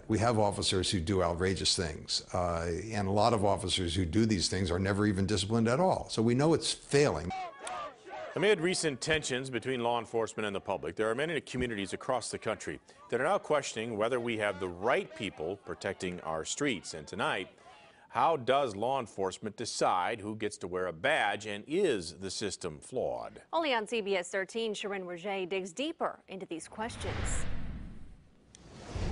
We have officers who do outrageous things, and a lot of officers who do these things are never even disciplined at all. So we know it's failing. Amid recent tensions between law enforcement and the public, there are many communities across the country that are now questioning whether we have the right people protecting our streets. And tonight, how does law enforcement decide who gets to wear a badge, and is the system flawed? Only on CBS 13, Sharon Roget digs deeper into these questions.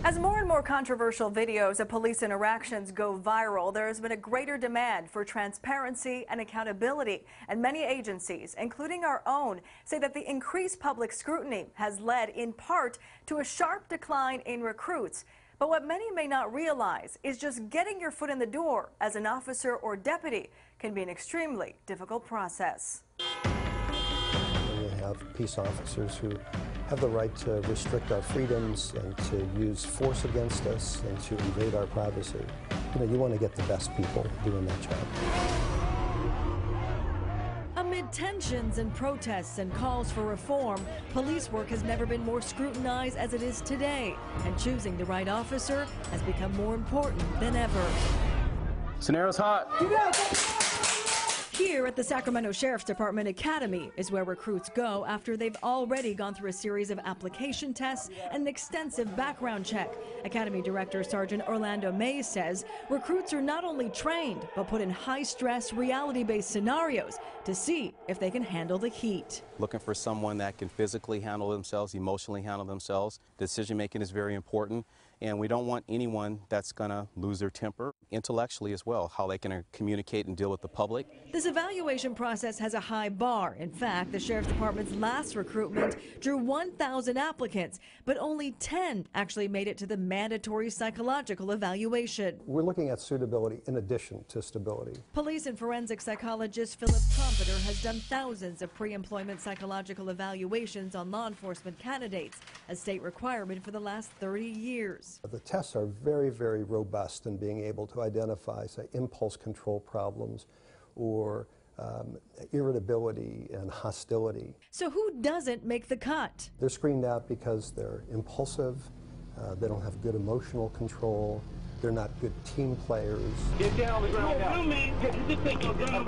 As more and more controversial videos of police interactions go viral, there has been a greater demand for transparency and accountability. And many agencies, including our own, say that the increased public scrutiny has led in part to a sharp decline in recruits. But what many may not realize is just getting your foot in the door as an officer or deputy can be an extremely difficult process. We have peace officers who have the right to restrict our freedoms and to use force against us and to invade our privacy. You want to get the best people doing that job. Amid tensions and protests and calls for reform, police work has never been more scrutinized as it is today, and choosing the right officer has become more important than ever. Scenario's hot. Here at the Sacramento Sheriff's Department Academy is where recruits go after they've already gone through a series of application tests and an extensive background check. Academy Director Sergeant Orlando Mays says recruits are not only trained, but put in high-stress, reality-based scenarios to see if they can handle the heat. Looking for someone that can physically handle themselves, emotionally handle themselves. Decision-making is very important, and we don't want anyone that's going to lose their temper. Intellectually as well, how they can communicate and deal with the public. This evaluation process has a high bar. In fact, the Sheriff's Department's last recruitment drew 1,000 applicants, but only 10 actually made it to the mandatory psychological evaluation. We're looking at suitability in addition to stability. Police and forensic psychologist Philip Trumpeter has done thousands of pre-employment psychological evaluations on law enforcement candidates, a state requirement for the last 30 years. The tests are very, very robust in being able to identify, say, impulse control problems or irritability and hostility. So who doesn't make the cut? They're screened out because they're impulsive, they don't have good emotional control, they're not good team players.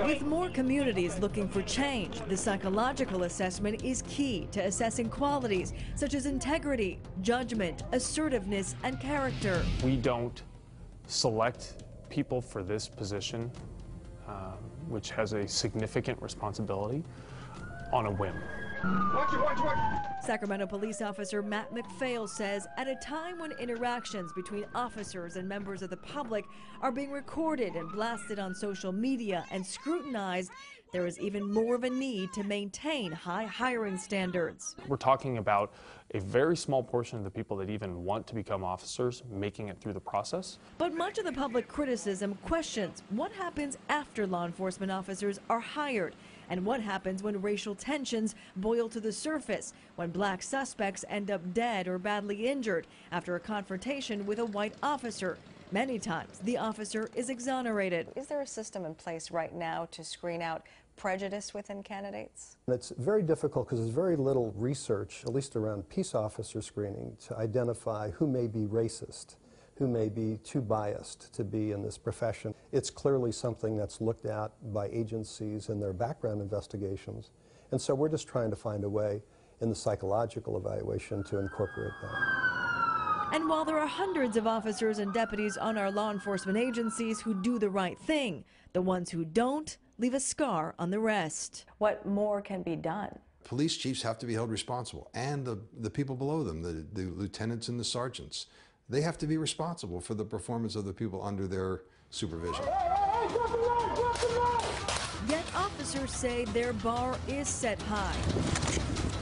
With more communities looking for change, the psychological assessment is key to assessing qualities such as integrity, judgment, assertiveness, and character. We don't select people for this position, which has a significant responsibility, on a whim. Sacramento police officer Matt McPhail says at a time when interactions between officers and members of the public are being recorded and blasted on social media and scrutinized, there is even more of a need to maintain high hiring standards. We're talking about a very small portion of the people that even want to become officers making it through the process. But much of the public criticism questions what happens after law enforcement officers are hired, and what happens when racial tensions boil to the surface, when black suspects end up dead or badly injured after a confrontation with a white officer. Many times, the officer is exonerated. Is there a system in place right now to screen out prejudice within candidates? It's very difficult because there's very little research, at least around peace officer screening, to identify who may be racist, who may be too biased to be in this profession. It's clearly something that's looked at by agencies in their background investigations. And so we're just trying to find a way in the psychological evaluation to incorporate that. And while there are hundreds of officers and deputies on our law enforcement agencies who do the right thing, the ones who don't leave a scar on the rest. What more can be done? Police chiefs have to be held responsible, and the people below them, the lieutenants and the sergeants. They have to be responsible for the performance of the people under their supervision. Yet officers say their bar is set high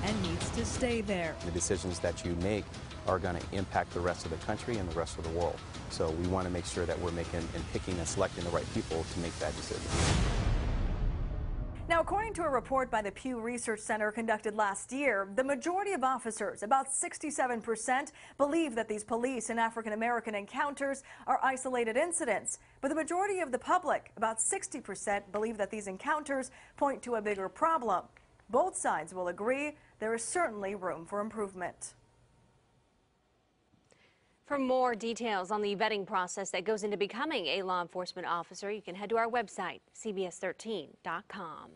and needs to stay there. The decisions that you make are going to impact the rest of the country and the rest of the world. So we want to make sure that we're making and picking and selecting the right people to make that decision. Now, according to a report by the Pew Research Center conducted last year, the majority of officers, about 67%, believe that these police and African-American encounters are isolated incidents. But the majority of the public, about 60%, believe that these encounters point to a bigger problem. Both sides will agree there is certainly room for improvement. For more details on the vetting process that goes into becoming a law enforcement officer, you can head to our website, cbs13.com.